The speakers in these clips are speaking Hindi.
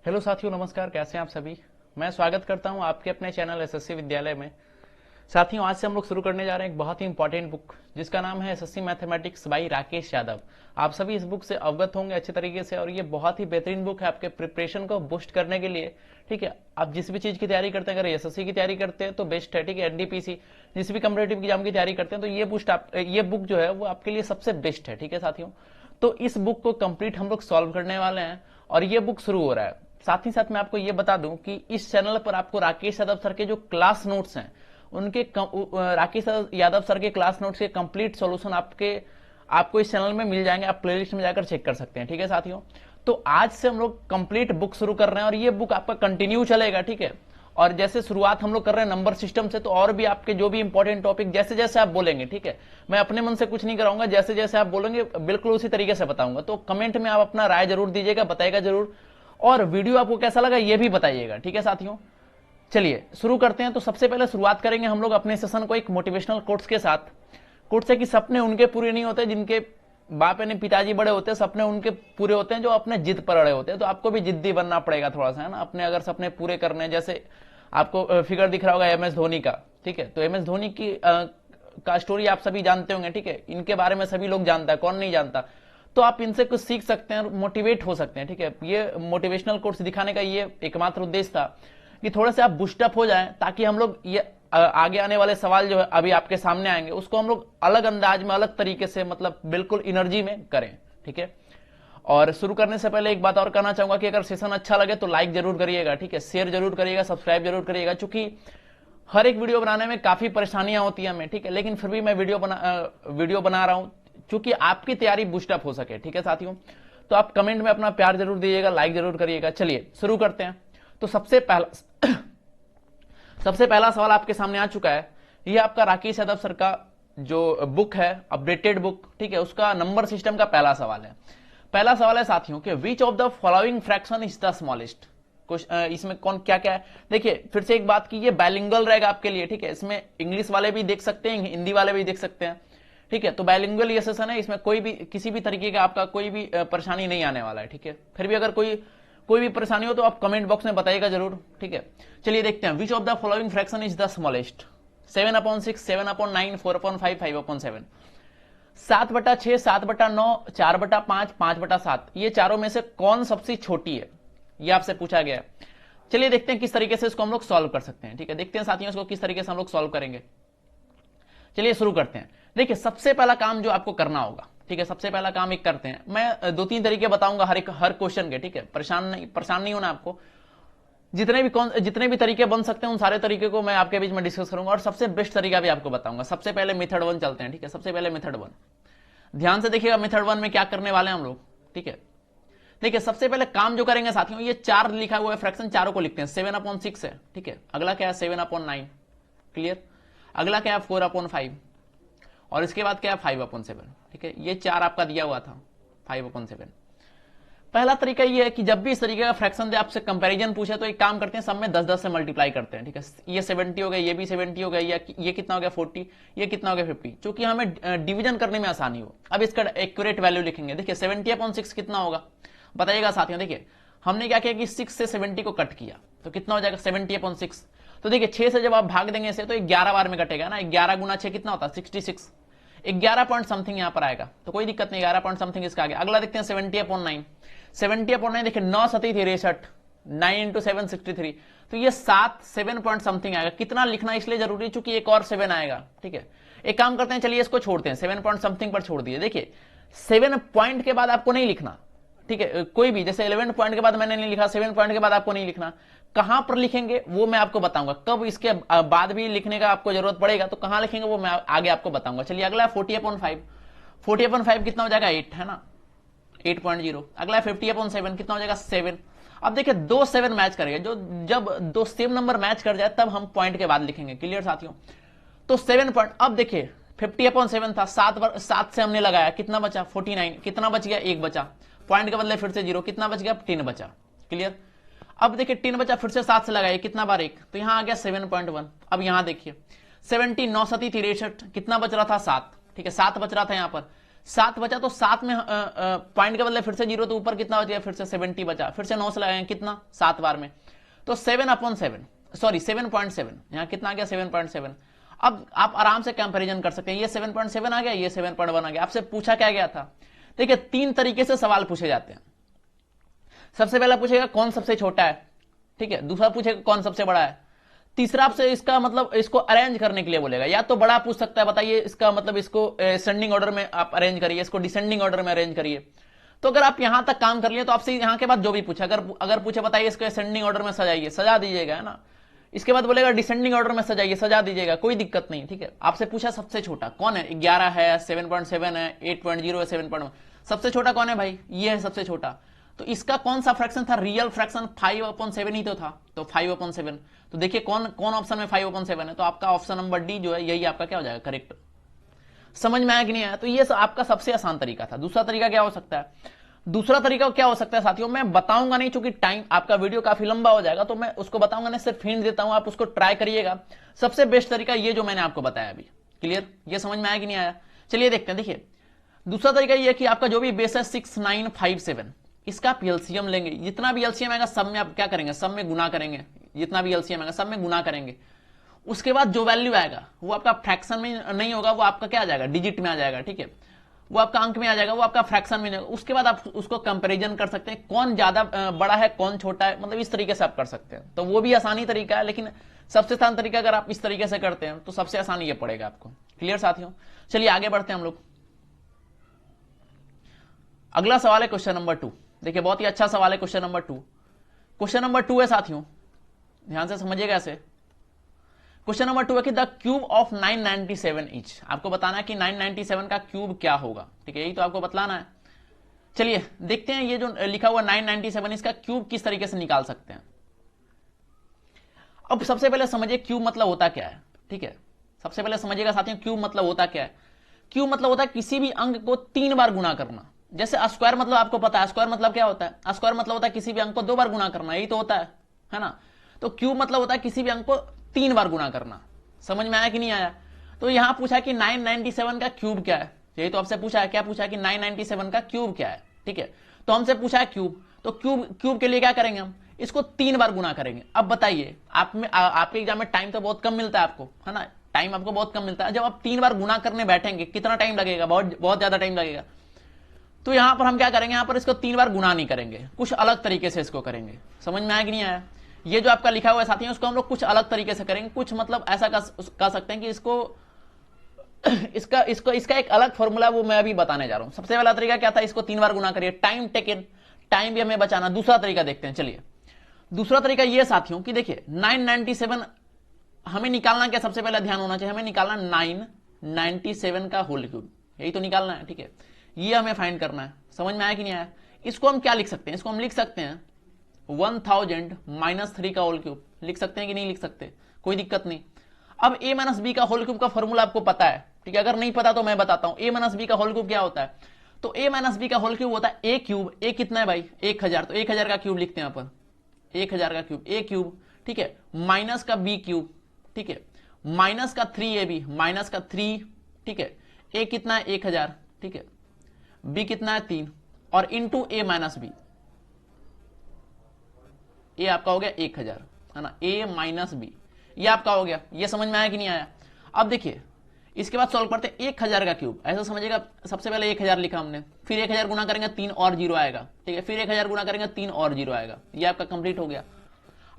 हेलो साथियों, नमस्कार। कैसे हैं आप सभी। मैं स्वागत करता हूं आपके अपने चैनल एसएससी विद्यालय में। साथियों, आज से हम लोग शुरू करने जा रहे हैं एक बहुत ही इंपॉर्टेंट बुक जिसका नाम है SSC mathematics by Rakesh Yadav. आप सभी इस बुक से अवगत होंगे अच्छे तरीके से, और ये बहुत ही बेहतरीन बुक है आपके प्रिपरेशन को बूस्ट करने के लिए। ठीक है, आप जिस भी चीज की तैयारी करते हैं, अगर एसएससी की तैयारी करते हैं तो बेस्ट है। ठीक है, एनडीपीसी जिस भी कम्पिटेटिव एग्जाम की तैयारी करते हैं तो ये बुक जो है वो आपके लिए सबसे बेस्ट है। ठीक है साथियों, तो इस बुक को कंप्लीट हम लोग सॉल्व करने वाले हैं और ये बुक शुरू हो रहा है। साथ ही साथ मैं आपको ये बता दूं कि इस चैनल पर आपको राकेश यादव सर के जो क्लास नोट्स हैं उनके राकेश यादव सर के क्लास नोट्स के कंप्लीट सॉल्यूशन आपको इस चैनल में मिल जाएंगे। आप प्लेलिस्ट में जाकर चेक कर सकते हैं। ठीक है साथियों, तो आज से हम लोग कंप्लीट बुक शुरू कर रहे हैं और ये बुक आपका कंटिन्यू चलेगा। ठीक है, और जैसे शुरुआत हम लोग कर रहे हैं नंबर सिस्टम से, तो और भी आपके जो भी इंपॉर्टेंट टॉपिक जैसे जैसे आप बोलेंगे, ठीक है, मैं अपने मन से कुछ नहीं कराऊंगा, जैसे जैसे आप बोलेंगे बिल्कुल उसी तरीके से बताऊंगा। तो कमेंट में आप अपना राय जरूर दीजिएगा, बताइएगा जरूर, और वीडियो आपको कैसा लगा ये भी बताइएगा। ठीक है साथियों, चलिए शुरू करते हैं। तो सबसे पहले शुरुआत करेंगे हम लोग अपने सेशन को एक मोटिवेशनल कोट्स के साथ। कोट्स है कि सपने उनके पूरे नहीं होते जिनके बाप यानी पिताजी बड़े होते हैं, सपने उनके पूरे होते हैं जो अपने जिद पर अड़े होते हैं। तो आपको भी जिद्दी बनना पड़ेगा थोड़ा सा, है ना, अपने अगर सपने पूरे करने। जैसे आपको फिगर दिख रहा होगा एमएस धोनी का। ठीक है, तो एमएस धोनी का स्टोरी आप सभी जानते होंगे। ठीक है, इनके बारे में सभी लोग जानता है, कौन नहीं जानता। तो आप इनसे कुछ सीख सकते हैं, मोटिवेट हो सकते हैं। ठीक है, ये मोटिवेशनल कोर्स दिखाने का ये एकमात्र उद्देश्य था कि थोड़े से आप बूस्टअप हो जाएं, ताकि हम लोग ये आगे आने वाले सवाल जो है अभी आपके सामने आएंगे उसको हम लोग अलग अंदाज में, अलग तरीके से, मतलब बिल्कुल एनर्जी में करें। ठीक है, और शुरू करने से पहले एक बात और कहना चाहूंगा कि अगर सेशन अच्छा लगे तो लाइक जरूर करिएगा। ठीक है, शेयर जरूर करिएगा, सब्सक्राइब जरूर करिएगा, क्योंकि हर एक वीडियो बनाने में काफी परेशानियां होती है हमें। ठीक है, लेकिन फिर भी मैं वीडियो बना रहा हूं क्योंकि आपकी तैयारी बूस्टअप हो सके। ठीक है साथियों, तो आप कमेंट में अपना प्यार जरूर दीजिएगा, लाइक जरूर करिएगा। चलिए शुरू करते हैं। तो सबसे पहला सवाल आपके सामने आ चुका है। ये आपका राकेश यादव सर का जो बुक है, अपडेटेड बुक, ठीक है, उसका नंबर सिस्टम का पहला सवाल है। पहला सवाल है साथियों कि which of the following fraction is the smallest. इसमें कौन क्या क्या है, देखिए फिर से एक बात की, ये बाइलिंगुअल रहेगा आपके लिए। ठीक है, इसमें इंग्लिश वाले भी देख सकते हैं, हिंदी वाले भी देख सकते हैं। ठीक है, तो बाइलिंगुअल ये सेशन है, इसमें कोई भी किसी भी तरीके का आपका कोई भी परेशानी नहीं आने वाला है। ठीक है, फिर भी अगर कोई भी परेशानी हो तो आप कमेंट बॉक्स में बताइएगा जरूर। ठीक है, चलिए देखते हैं। Which of the following fraction is the smallest. 7/6, 7/9, 4/5, 5/7। 7/6, 7/9, 4/5, 5/7, ये चारों में से कौन सबसे छोटी है, ये आपसे पूछा गया है। चलिए देखते हैं किस तरीके से इसको हम लोग सॉल्व कर सकते हैं। ठीक है, देखते हैं साथियों इसको किस तरीके से हम लोग सॉल्व करेंगे। चलिए शुरू करते हैं। देखिए सबसे पहला काम जो आपको करना होगा, ठीक है, सबसे पहला काम एक करते हैं। मैं 2-3 तरीके बताऊंगा हर क्वेश्चन के। ठीक है, परेशान नहीं होना आपको। जितने भी तरीके बन सकते हैं उन सारे तरीके को मैं आपके बीच में डिस्कस करूंगा और सबसे बेस्ट तरीका भी आपको बताऊंगा। सबसे पहले मेथड 1 चलते हैं। ठीक है, सबसे पहले मेथड 1, ध्यान से देखिएगा मेथड 1 में क्या करने वाले हैं हम लोग। ठीक है, देखिए सबसे पहले काम जो करेंगे साथियों, ये 4 लिखा हुआ है फ्रैक्शन, चारों को लिखते हैं। 7/6 है। ठीक है, अगला क्या है 7/9, क्लियर। अगला क्या है 4/5, और इसके बाद क्या है 5/7। ठीक है, ये 4 आपका दिया हुआ था, 5/7। पहला तरीका ये है कि जब भी इस तरीके का फ्रैक्शन दे, आपसे कंपैरिजन पूछे, तो एक काम करते हैं, सब में 10-10 से मल्टीप्लाई करते हैं। ठीक है, ये 70 हो गया, ये भी 70 हो गया, ये कितना हो गया 40, ये कितना हो गया 50, क्योंकि हमें डिवीजन करने में आसानी हो। अब इसका एक्यूरेट वैल्यू लिखेंगे। देखिए 70/6 कितना होगा बताइएगा साथियों। देखिए हमने क्या किया कि 6 से 70 को कट किया, तो कितना हो जाएगा 70/6। तो देखिए 6 से जब आप भाग देंगे इसे तो 11 बार में कटेगा ना। 11 गुना 6 कितना होता है 66, 11 पॉइंट समथिंग यहां पर आएगा, तो कोई दिक्कत नहीं, 11 पॉइंट समथिंग इसका आ गया। अगला देखते हैं 70/9। 70/9 देखिए 9 7 63, 9 × 7 63, तो ये 7 पॉइंट समथिंग आएगा। कितना लिखना इसलिए जरूरी है क्योंकि एक और 7 आएगा। ठीक है, एक काम करते हैं, चलिए इसको छोड़ते हैं, 7 पॉइंट समथिंग पर छोड़ दिए। देखिए 7 पॉइंट के बाद आपको नहीं लिखना। ठीक है, कोई भी, जैसे 11 पॉइंट के बाद मैंने नहीं लिखा, 7 पॉइंट के बाद आपको नहीं लिखना। कहां पर लिखेंगे वो मैं आपको बताऊंगा, कब इसके बाद भी लिखने का आपको जरूरत पड़ेगा तो कहां लिखेंगे वो मैं आगे आपको बताऊंगा। चलिए अगला 40/5, 40/5 कितना हो जाएगा 8, है ना, 8.0। अगला 50/7 कितना हो जाएगा 7। अब देखिए 2 7 मैच करेगा, जब 2 सेम नंबर मैच कर जाए तब हम पॉइंट के बाद लिखेंगे, क्लियर साथियों। तो 7 पॉइंट, अब देखिए 50/7 था, 7 से हमने लगाया, कितना बचा 49, कितना बच गया 1 बचा, पॉइंट के बदले फिर से 0, कितना बच गया 3 बचा, क्लियर। अब देखिए 3 बचा, फिर से 7 से लगाइए, कितना बार 1, तो यहां आ गया 7.1। अब यहां देखिए 70, 9 7 63, कितना बच रहा था 7। ठीक है, 7 बच रहा था यहां पर, 7 बचा तो 7 में पॉइंट के बदले फिर से 0, तो ऊपर कितना बच गया, फिर से 70 बचा, फिर से 9 से लगाएंगे कितना 7 बार में, तो 7/7, सॉरी 7.7, यहां कितना आ गया 7.7। अब आप आराम से कंपैरिजन कर सकते हैं, ये 7.7 आ गया, ये 7.1 आ गया। आपसे पूछा क्या गया था, देखिए 3 तरीके से सवाल पूछे जाते हैं। सबसे पहला पूछेगा कौन सबसे छोटा है, ठीक है, दूसरा पूछेगा कौन सबसे बड़ा है, तीसरा आपसे इसका मतलब इसको अरेंज करने के लिए बोलेगा, या तो बड़ा पूछ सकता है, बताइए इसका मतलब इसको असेंडिंग ऑर्डर में आप अरेंज करिए, इसको डिसेंडिंग ऑर्डर में अरेंज करिए। तो अगर आप यहां तक काम कर लिए तो आपसे यहां के बाद जो भी पूछे, अगर पूछे बताइए इसको असेंडिंग ऑर्डर में सजाइए, सजा दीजिएगा, है ना। इसके बाद बोलेगा डिसेंडिंग ऑर्डर में सजाइए, सजा दीजिएगा, कोई दिक्कत नहीं, ठीक है। आपसे पूछा सबसे छोटा कौन है, 11 है, 7.7 है, 8.0 है, 7.1, सबसे छोटा कौन है भाई, ये है सबसे छोटा। तो इसका कौन सा फ्रैक्शन था, रियल फ्रैक्शन 5/7 ही तो था, तो 5/7। तो देखिए कौन कौन ऑप्शन में 5/7 है, तो आपका ऑप्शन नंबर डी जो है यही आपका क्या हो जाएगा, करेक्ट। समझ में आया कि नहीं आया, तो ये आपका सबसे आसान तरीका था। दूसरा तरीका क्या हो सकता है, दूसरा तरीका क्या हो सकता है साथियों, मैं बताऊंगा नहीं, चूंकि टाइम आपका वीडियो काफी लंबा हो जाएगा, तो मैं उसको बताऊंगा नहीं, सिर्फ हिंट देता हूं, आप उसको ट्राई करिएगा। सबसे बेस्ट तरीका ये जो मैंने आपको बताया अभी, क्लियर, ये समझ में आया कि नहीं आया। चलिए देखते हैं, देखिए दूसरा तरीका ये कि आपका जो भी बेस है 6957, इसका आप एलसीएम लेंगे, जितना भी एलसीएम आएगा सब में आप क्या करेंगे, सब में गुना करेंगे, जितना भी एलसीएम आएगा सब में गुना करेंगे। उसके बाद जो वैल्यू आएगा वो आपका फ्रैक्शन में नहीं होगा, वो आपका क्या आ जाएगा, डिजिट में आ जाएगा, ठीक है, वो आपका अंक में आ जाएगा, वो आपका फ्रैक्शन में जाएगा। उसके बाद आप उसको कंपैरिजन कर सकते हैं, कौन ज्यादा बड़ा है कौन छोटा है, मतलब इस तरीके से आप कर सकते हैं। तो वो भी आसानी तरीका है, लेकिन सबसे आसान तरीका अगर आप इस तरीके से करते हैं तो सबसे आसान ये पड़ेगा आपको। क्लियर साथियों, चलिए आगे बढ़ते हैं हम लोग। अगला सवाल है क्वेश्चन नंबर 2। देखिए बहुत ही अच्छा सवाल है क्वेश्चन नंबर 2। क्वेश्चन नंबर 2 है साथियों, ध्यान से समझिएगा ऐसे। क्वेश्चन नंबर 2 है कि द क्यूब ऑफ 997 इंच, आपको बताना है कि 997 का क्यूब क्या होगा, ठीक है, यही तो आपको बतलाना है। चलिए देखते हैं ये जो लिखा हुआ 997, इसका क्यूब किस तरीके से निकाल सकते हैं। अब सबसे पहले समझिए क्यूब मतलब होता क्या है, ठीक है, सबसे पहले समझिएगा साथियों क्यूब मतलब होता क्या है। क्यूब मतलब होता है किसी भी अंक को 3 बार गुना करना। जैसे स्क्वायर मतलब आपको पता है, स्क्वायर मतलब क्या होता है, स्क्वायर मतलब होता है किसी भी अंक को 2 बार गुना करना, यही तो होता है ना। तो क्यूब मतलब होता है किसी भी अंक को 3 बार गुना करना। समझ में आया कि नहीं आया। तो यहां पूछा कि 997 का क्यूब क्या है, यही तो आपसे पूछा है, क्या पूछा है कि 997 का क्यूब क्या है, ठीक है। तो हमसे पूछा है क्यूब, तो क्यूब के लिए क्या करेंगे, हम इसको 3 बार गुना करेंगे। अब बताइए आपके एग्जाम में टाइम तो बहुत कम मिलता है आपको, है ना, टाइम आपको बहुत कम मिलता है। जब आप 3 बार गुना करने बैठेंगे कितना टाइम लगेगा, बहुत ज्यादा टाइम लगेगा। तो यहां पर हम क्या करेंगे, यहां पर इसको 3 बार गुना नहीं करेंगे, कुछ अलग तरीके से इसको करेंगे। समझ में आया कि नहीं आया। ये जो आपका लिखा हुआ है साथियों, उसको हम लोग कुछ अलग तरीके से करेंगे, कुछ मतलब ऐसा कह सकते हैं कि इसका एक अलग फॉर्मूला वो मैं अभी बताने जा रहा हूं। सबसे पहला तरीका क्या था, इसको 3 बार गुना करिए, टाइम टेकन, टाइम भी हमें बचाना। दूसरा तरीका देखते हैं, चलिए दूसरा तरीका ये साथियों कि देखिए 997 हमें निकालना क्या, सबसे पहले ध्यान होना चाहिए, हमें निकालना 997 का होल क्यूब, यही तो निकालना है, ठीक है, ये हमें फाइंड करना है। समझ में आया कि नहीं आया। इसको हम क्या लिख सकते हैं, इसको हम लिख सकते हैं 1000 - 3 का होल क्यूब, लिख सकते हैं कि नहीं लिख सकते, कोई दिक्कत नहीं। अब a - b का होल क्यूब का फॉर्मूला आपको पता है, ठीक है, अगर नहीं पता तो मैं बताता हूं। a - b का होल क्यूब क्या होता है, तो a - b का होल क्यूब होता है a क्यूब। a कितना है भाई, 1000, तो 1000 का क्यूब लिखते हैं यहाँ पर, 1000 का क्यूब a क्यूब, ठीक है, माइनस का b क्यूब, ठीक है, माइनस का 3ab, माइनस का 3, ठीक है, a कितना है 1000, ठीक है, b कितना है 3, और इंटू a - b, ये आपका हो गया 1000, है ना, a - b, ये आपका हो गया। ये समझ में आया कि नहीं आया। अब देखिए इसके बाद सॉल्व करते हैं 1000 का क्यूब, ऐसा समझिएगा, सबसे पहले 1000 लिखा हमने, फिर 1000 गुना करेंगे 3 और 0 आएगा, ठीक है, फिर 1000 गुना करेंगे 3 और 0 आएगा, ये आपका कंप्लीट हो गया।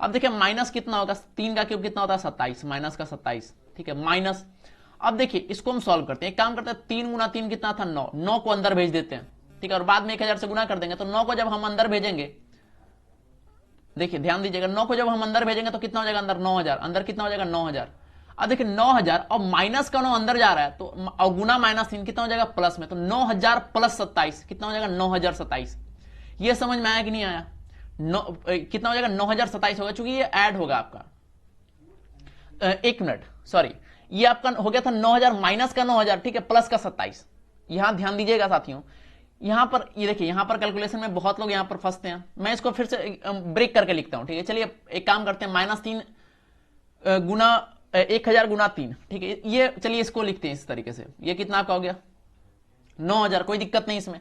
अब देखिए माइनस कितना होगा, 3 का क्यूब कितना होता है 27, माइनस का 27, ठीक है, माइनस। अब देखिए इसको हम सॉल्व करते हैं, एक काम करते हैं, 3 गुना 3 कितना था 9, 9 को अंदर भेज देते हैं, ठीक है, और बाद में 1000 से गुना कर देंगे। तो 9 को जब हम अंदर भेजेंगे, देखिए ध्यान दीजिएगा, 9 को जब हम अंदर भेजेंगे तो कितना हो जाएगा अंदर, 9000, अंदर कितना हो जाएगा 9000। अब देखिए 9000 और माइनस का 9 अंदर जा रहा है, तो और गुना -3 कितना हो जाएगा प्लस में, तो 9000 + 27 कितना हो जाएगा 9027। ये समझ में आया कि नहीं आया। कितना हो जाएगा 9027 होगा, चूंकि ये ऐड होगा आपका, एक मिनट सॉरी, ये आपका हो गया था 9000 माइनस का 9000, ठीक है, प्लस का 27। यहां ध्यान दीजिएगा साथियों, यहां पर ये देखिए, यहां पर कैलकुलेशन में बहुत लोग यहां पर फंसते हैं, मैं इसको फिर से ब्रेक करके लिखता हूं, ठीक है। चलिए एक काम करते हैं, -3 गुना 1000 गुना 3, ठीक है, ये चलिए इसको लिखते हैं इस तरीके से, ये कितना आपका हो गया 9000, कोई दिक्कत नहीं इसमें।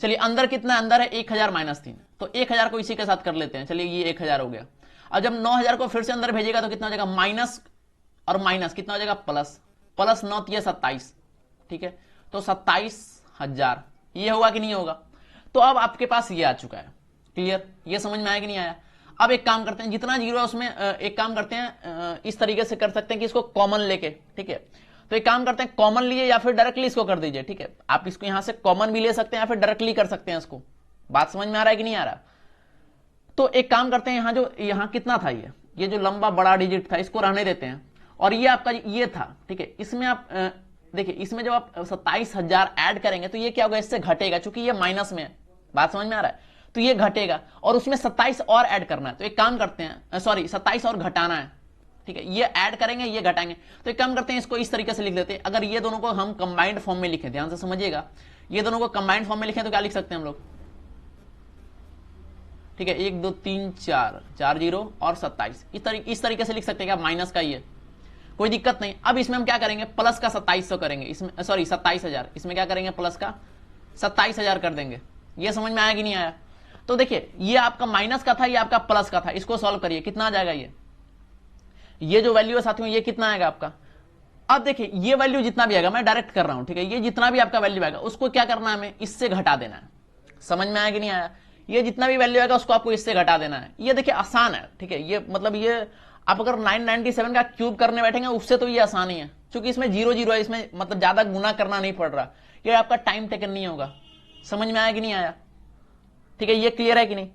चलिए अंदर कितना, अंदर है 1000 माइनस 3, तो 1000 को इसी के साथ कर लेते हैं। चलिए ये 1000 हो गया। अब जब 9000 को फिर से अंदर भेजेगा तो कितना हो जाएगा, माइनस और माइनस कितना हो जाएगा, प्लस, प्लस 9 ये 27, ठीक है, तो 27000 ये होगा कि नहीं होगा। तो अब आपके पास ये आ चुका है, क्लियर, ये समझ में आया कि नहीं आया। अब एक काम करते हैं, जितना जीरो है उसमें एक काम करते हैं, इस तरीके से कर सकते हैं कि इसको कॉमन लेके, ठीक है, तो एक काम करते हैं, कॉमन लिए या फिर डायरेक्टली इसको कर दीजिए, ठीक है, आप इसको यहां से कॉमन भी ले सकते हैं या फिर डायरेक्टली कर सकते हैं इसको। बात समझ में आ रहा है कि नहीं आ रहा। तो एक काम करते हैं, यहां कितना था, ये जो लंबा बड़ा डिजिट था इसको रहने देते हैं, और ये आपका ये था, ठीक है, इसमें आप देखिए, इसमें जब आप 27000 ऐड करेंगे तो ये क्या होगा, इससे घटेगा, क्योंकि ये माइनस में है। बात समझ में आ रहा है, तो ये घटेगा और उसमें 27 और ऐड करना है। तो एक काम करते हैं, सॉरी 27 और घटाना है, ठीक है, ये ऐड करेंगे ये घटाएंगे। तो एक काम करते हैं, इसको इस तरीके से लिख देते हैं। अगर ये दोनों को हम कंबाइंड फॉर्म में लिखें, ध्यान से समझिएगा, ये दोनों को कंबाइंड फॉर्म में लिखें तो क्या लिख सकते हैं हम लोग, ठीक है, 1 2 3 4 4 जीरो और 27, इस तरीके से लिख सकते हैं क्या, माइनस का ये, कोई दिक्कत नहीं। अब इसमें हम क्या करेंगे, प्लस का 2700 करेंगे, इसमें सॉरी 27000, इसमें क्या करेंगे, प्लस का 27000 कर देंगे। ये समझ में आया कि नहीं आया। तो देखिए ये आपका माइनस का था, ये आपका प्लस का था, इसको सॉल्व करिए, कितना आ जाएगा, ये जो वैल्यू है साथियों ये कितना आएगा आपका। अब देखिए ये वैल्यू जितना भी आएगा, मैं डायरेक्ट कर रहा हूं, ठीक है, ये जितना भी आपका वैल्यू आएगा उसको क्या करना है, हमें इससे घटा देना है। समझ में आया कि नहीं आया। ये जितना भी वैल्यू आएगा उसको आपको इससे घटा देना है। ये देखिए आसान है, ठीक है, ये मतलब ये आप अगर 997 का क्यूब करने बैठेंगे उससे तो ये आसान ही है, क्योंकि इसमें 0 है, इसमें मतलब ज्यादा गुना करना नहीं पड़ रहा, ये आपका टाइम टेकन नहीं होगा। समझ में आया कि नहीं आया, ठीक है, ये क्लियर है कि नहीं।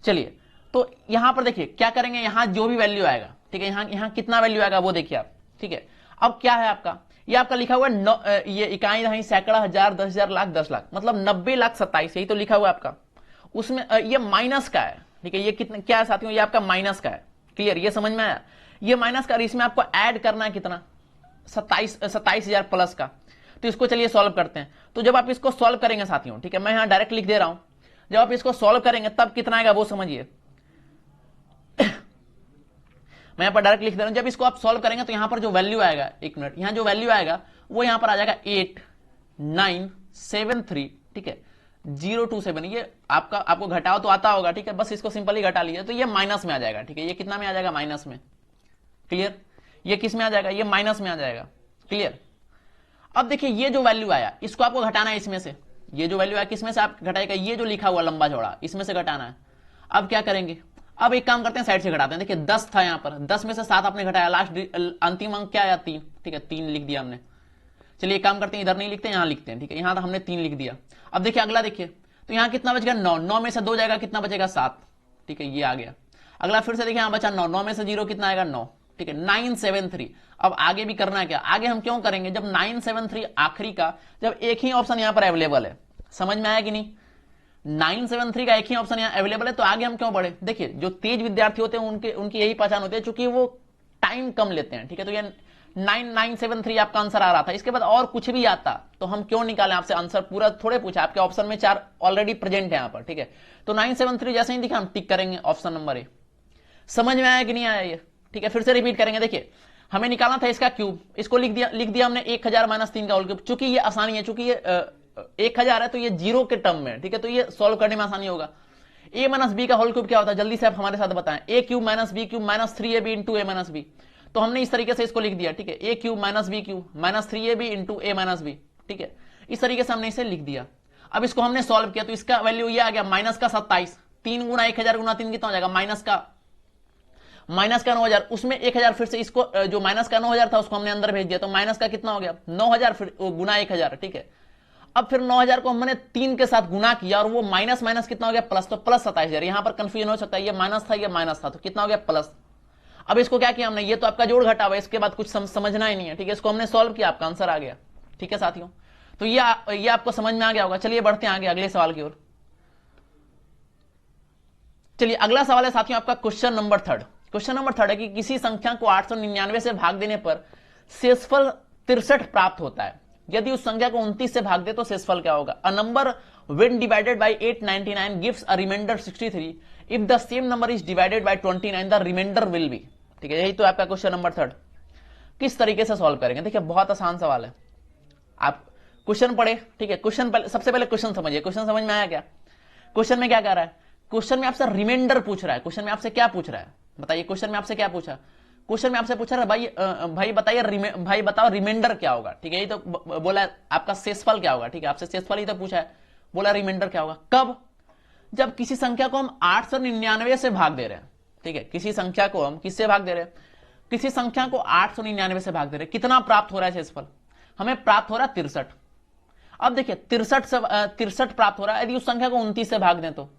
चलिए तो यहां पर देखिए क्या करेंगे, यहां जो भी वैल्यू आएगा, ठीक है, यहां कितना वैल्यू आएगा वो देखिए आप, ठीक है। अब क्या है आपका, ये आपका लिखा हुआ है ये इकाई दहाई सैकड़ा हजार 10,000 लाख 10 लाख, मतलब 90,27,000, यही तो लिखा हुआ है आपका। उसमें ये माइनस का है, ठीक है, ये कितना क्या है साथियों, ये आपका माइनस का है, क्लियर, ये समझ में आया। ये माइनस का, इसमें आपको ऐड करना है कितना, 27,000 प्लस का। तो इसको चलिए सॉल्व करते हैं। तो जब आप इसको सॉल्व करेंगे साथियों, ठीक है, मैं यहां डायरेक्ट लिख दे रहा हूं, जब आप इसको सॉल्व करेंगे तब कितना आएगा वो समझिए। मैं यहां पर डायरेक्ट लिख दे रहा हूं, जब इसको आप सॉल्व करेंगे तो यहां पर जो वैल्यू आएगा, एक मिनट, यहां जो वैल्यू आएगा वो यहां पर आ जाएगा 8973, ठीक है, 027। ये आपको घटाओ तो आता होगा, ठीक है, बस इसको सिंपली घटा लीजिए तो ये माइनस में आ जाएगा, ठीक है, ये कितना में आ जाएगा, माइनस में, क्लियर, ये किस में आ जाएगा, ये माइनस में आ जाएगा, क्लियर। अब देखिए ये जो वैल्यू आया इसको आपको घटाना है इसमें से, ये जो वैल्यू आया किसमें से आप घटाएगा, ये जो लिखा हुआ लंबा चौड़ा इसमें से घटाना है। अब क्या करेंगे, अब एक काम करते हैं, साइड से घटाते हैं। देखिए 10 था यहां पर, 10 में से 7 आपने घटाया, लास्ट अंतिम अंक क्या आया, 3, ठीक है, 3 लिख दिया हमने। चलिए एक काम करते हैं, इधर नहीं लिखते यहां लिखते हैं, ठीक है, यहां हमने 3 लिख दिया। अब देखिए अगला देखिए, तो यहां कितना बचेगा, 9, 9 में से 2 जाएगा, कितना बचेगा, 7, ठीक है, ये आ गया। अगला फिर से देखिए यहां बचा 9, 9 में से 0 कितना आएगा, 9, ठीक है, 973। अब आगे भी करना है क्या, आगे हम क्यों करेंगे, जब 973 आखिरी का, जब एक ही ऑप्शन यहां पर अवेलेबल है, समझ में आया कि नहीं, 973 का एक ही ऑप्शन यहां अवेलेबल है, तो आगे हम क्यों बढ़े। देखिए जो तेज विद्यार्थी होते हैं उनकी यही पहचान होती है, चूंकि वो टाइम कम लेते हैं, ठीक है, तो ये 9973 आपका आंसर आ रहा था। इसके बाद और कुछ भी आता तो हम क्यों निकालें आपसे आंसर, पूरा थोड़े पूछा, आपके ऑप्शन में 4 ऑलरेडी प्रेजेंट है यहां पर, ठीक है, तो 973 जैसे ही दिखा हम टिक करेंगे ऑप्शन नंबर ए। समझ में आया कि नहीं आया ये, ठीक है, फिर से रिपीट करेंगे। देखिए हमें निकालना था इसका क्यूब, इसको लिख दिया हमने 1000 माइनस 3 का होल क्यूब। चूंकि ये आसानी है, चूंकि ये 1000 है तो ये 0 के टर्म में, ठीक है, तो ये सॉल्व करने में आसानी होगा। ए माइनस बी का होल क्यूब क्या होता है, जल्दी से आप हमारे साथ बताएं, A cube minus B cube minus 3ab into A minus B. तो हमने इस तरीके से इसको लिख दिया, ठीक है, A cube minus B cube minus 3ab into A minus B, ठीक है, इस तरीके से हमने इसे लिख दिया। अब इसको हमने सॉल्व किया तो इसका वैल्यू ये आ गया, माइनस का 27, 3 गुना 1000 गुना 3 कितना हो जाएगा, माइनस का 9000, उसमें 1000 फिर से इसको जो माइनस का 9000 था उसको हमने अंदर भेज दिया, तो माइनस का कितना हो गया, 9000 फिर गुना 1000, ठीक है। अब फिर 9000 को हमने 3 के साथ गुना किया और वो माइनस माइनस कितना हो गया, प्लस, तो प्लस 27000। यहां पर कंफ्यूजन हो सकता है, ये माइनस था ये माइनस था, तो कितना हो गया, प्लस। अब इसको क्या किया हमने, ये तो आपका जोड़ घटा हुआ, इसके बाद कुछ समझना ही नहीं है, ठीक है, इसको हमने सॉल्व किया, आपका आंसर आ गया, ठीक है साथियों। तो ये आपको समझ में आ गया होगा। चलिए बढ़ते हैं आगे अगले सवाल की ओर। चलिए अगला सवाल है साथियों आपका क्वेश्चन नंबर 3। क्वेश्चन नंबर 3 है कि किसी संख्या को 899 से भाग देने पर शेषफल 63 प्राप्त होता है, यदि उस संख्या को 29 से भाग दे तो शेषफल क्या होगा। A number when divided by 899 gives a remainder 63, if the same number is divided by 29 the remainder will be, ठीक है, यही तो आपका क्वेश्चन नंबर 3। किस तरीके से सॉल्व करेंगे, देखिए बहुत आसान सवाल है। आप क्वेश्चन पढ़े, ठीक है। क्वेश्चन पहले, सबसे पहले क्वेश्चन समझिए। क्वेश्चन समझ में आया क्या? क्वेश्चन में क्या कह रहा है? क्वेश्चन में आपसे रिमाइंडर पूछ रहा है। क्वेश्चन में आपसे क्या पूछ रहा है बताइए? क्वेश्चन में आपसे क्या पूछा? क्वेश्चन में आपसे पूछा रहा भाई बताइए, भाई बताओ रिमाइंडर क्या होगा, ठीक है। यही तो बोला आपका शेषफल क्या होगा, ठीक है। आपसे शेषफल ही तो पूछा है, बोला रिमाइंडर क्या होगा। कब? जब किसी संख्या को हम 899 से भाग दे रहे हैं, ठीक है। किसी संख्या को हम किससे भाग दे रहे हैं? किसी संख्या को 899 से भाग दे रहे हैं। कितना प्राप्त हो रहा है शेषफल? हमें प्राप्त हो रहा है 63। अब देखिए 63 प्राप्त हो रहा है। यदि उस संख्या को 29 से भाग दें तो,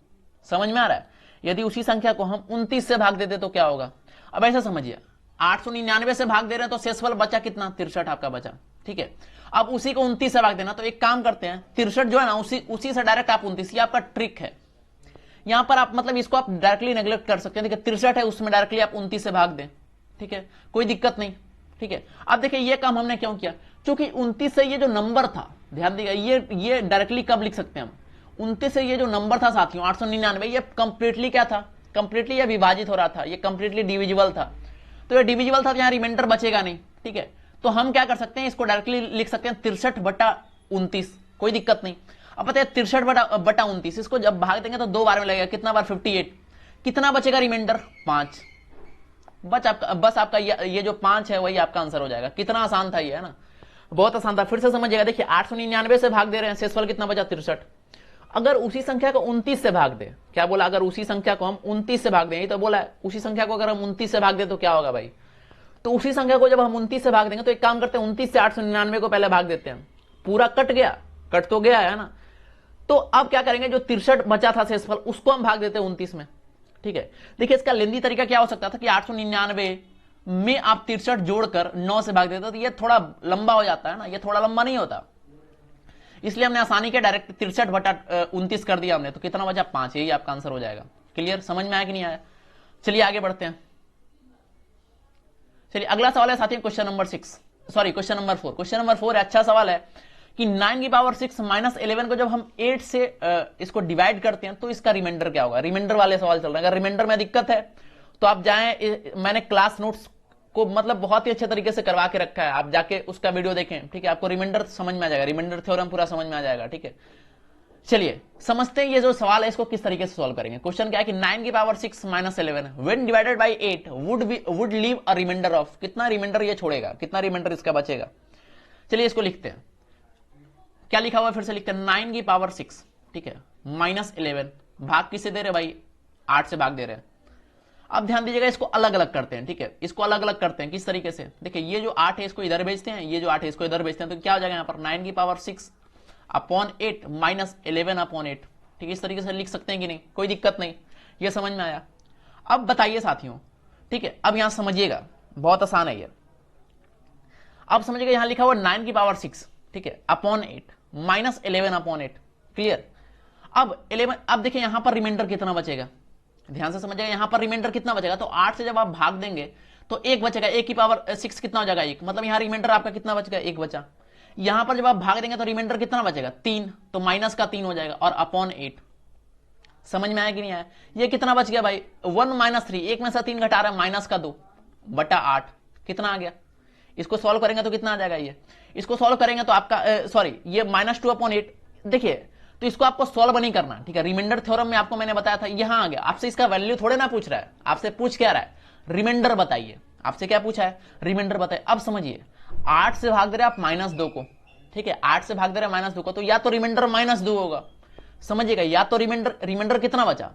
समझ में आ रहा है? यदि उसी संख्या को हम 29 से भाग देते तो क्या होगा? अब ऐसा समझिए, 899 से भाग दे रहे हैं तो शेषफल बचा कितना? 63 आपका बचा, ठीक है। अब उसी को 29 से भाग देना, तो एक काम करते हैं, 63 जो है ना उसी से डायरेक्ट आप 29, ये आपका ट्रिक है। यहां पर आप मतलब इसको आप डायरेक्टली नेग्लेक्ट कर सकते हैं, देखिए 63 है उसमें डायरेक्टली आप 29 से भाग दें, ठीक है, कोई दिक्कत नहीं, ठीक है। अब देखिए ये काम हमने क्यों किया? क्योंकि 29 से ये जो नंबर था, ध्यान दीजिएगा, ये डायरेक्टली कब लिख सकते हैं हम? 29 से ये जो नंबर था साथियों 899, ये कंप्लीटली क्या था? कंप्लीटली ये विभाजित हो रहा था, ये कंप्लीटली डिविजिबल था। तो ये डिविजिबल था तो यहां रिमाइंडर बचेगा नहीं, ठीक है। तो हम क्या कर सकते हैं, इसको डायरेक्टली लिख सकते हैं 63/29, कोई दिक्कत नहीं। अब बताइए 63/29, इसको जब भाग देंगे तो 2 बार में लगेगा, कितना बार? 58। कितना बचेगा रिमाइंडर? 5। बस आपका ये जो 5 है वही आपका आंसर हो जाएगा। कितना आसान था ये, है ना? बहुत आसान था। फिर से समझिएगा, देखिए 899 से भाग दे रहे हैं, शेषफल कितना बचा? 63। अगर उसी संख्या को 29 से भाग दे, क्या बोला? अगर उसी संख्या को हम 29 से भाग दें, तो बोला उसी संख्या को अगर हम 29 से भाग दे तो क्या होगा भाई? तो उसी संख्या को जब हम 29 से भाग देंगे तो एक काम करते हैं, 29 से 899 को पहले भाग देते हैं। पूरा कट गया, कट तो गया है ना। तो अब क्या करेंगे, जो 63 बचा था शेषफल उसको हम भाग देते हैं 29 में, ठीक है। देखिए इसका लेंदी तरीका क्या हो सकता था कि 899 में आप 63 जोड़कर 9 से भाग देते, तो ये थोड़ा लंबा हो जाता है ना, ये थोड़ा लंबा नहीं होता, इसलिए हमने आसानी के डायरेक्ट 63/29 कर दिया हमने। तो कितना बचा? 5। यही आपका आंसर हो जाएगा। क्लियर? समझ में आया कि नहीं आया? चलिए आगे बढ़ते हैं। चलिए अगला सवाल है साथियों क्वेश्चन नंबर 4। क्वेश्चन नंबर 4 है, अच्छा सवाल है कि 9⁻6 - 11 को जब हम 8 से इसको डिवाइड करते हैं तो इसका रिमाइंडर क्या होगा? रिमाइंडर वाले सवाल चल रहे हैं। अगर रिमाइंडर में दिक्कत है तो आप जाएं, मैंने क्लास नोट्स को मतलब बहुत ही अच्छे तरीके से करवा के रखा है, आप जाके उसका वीडियो देखें, ठीक है। आपको रिमाइंडर समझ में आ जाएगा, रिमाइंडर थ्योरम पूरा समझ में आ जाएगा, ठीक है। चलिए समझते हैं ये जो सवाल है इसको किस तरीके से सॉल्व करेंगे। क्वेश्चन क्या है कि 9⁻6 - 11 when divided by 8 would leave a remainder of, कितना रिमाइंडर ये छोड़ेगा, कितना रिमाइंडर इसका बचेगा। चलिए इसको लिखते हैं, क्या लिखा हुआ है फिर से लिखते हैं, 9⁻6, ठीक है, -11 भाग किससे दे रहे भाई? 8 से भाग दे रहे हैं। अब ध्यान दीजिएगा, इसको अलग अलग करते हैं, ठीक है। इसको अलग अलग करते हैं किस तरीके से? देखिए ये जो 8 है इसको इधर भेजते हैं, ये जो 8 है इसको इधर भेजते हैं, तो क्या हो जाएगा यहाँ पर 9⁻6/8 -11/8, ठीक है। इस तरीके से लिख सकते हैं कि नहीं? कोई दिक्कत नहीं, ये समझ में आया। अब बताइए साथियों, ठीक है, अब यहां समझिएगा, बहुत आसान है ये। अब समझिएगा यहां लिखा हुआ 9⁻6, ठीक है, /8 -11/8, क्लियर। अब 11, अब देखिए यहां पर रिमाइंडर कितना बचेगा, ध्यान से समझिएगा, यहां पर रिमाइंडर कितना बचेगा? तो 8 से जब आप भाग देंगे तो 1 बचेगा, 1⁻6 कितना हो जाएगा? 1, मतलब यहां रिमाइंडर आपका कितना बचेगा? 1 बचा। यहां पर जब आप भाग देंगे तो रिमाइंडर कितना बचेगा? 3, तो माइनस का 3 हो जाएगा, और /8। समझ में आया कि नहीं आया? ये कितना बच गया भाई? 1 - 3, 1 में से 3 घटा रहा है, -2/8, कितना आ गया? इसको सॉल्व करेंगे तो कितना आ जाएगा? ये इसको सॉल्व करेंगे तो आपका सॉरी, ये -2/8, देखिए तो इसको आपको सॉल्व नहीं करना, ठीक है। रिमाइंडर थ्योरम में आपको मैंने बताया था, यहां आ गया। आपसे इसका वैल्यू थोड़े ना पूछ रहा है, आपसे पूछ क्या रहा है? रिमाइंडर बताइए। आपसे क्या पूछा है? रिमाइंडर बताइए। अब समझिए 8 से भाग दे रहे आप -2 को, ठीक है, 8 से भाग दे रहे -2 को, तो या तो रिमाइंडर -2 होगा, समझिएगा, या तो रिमाइंडर कितना बचा?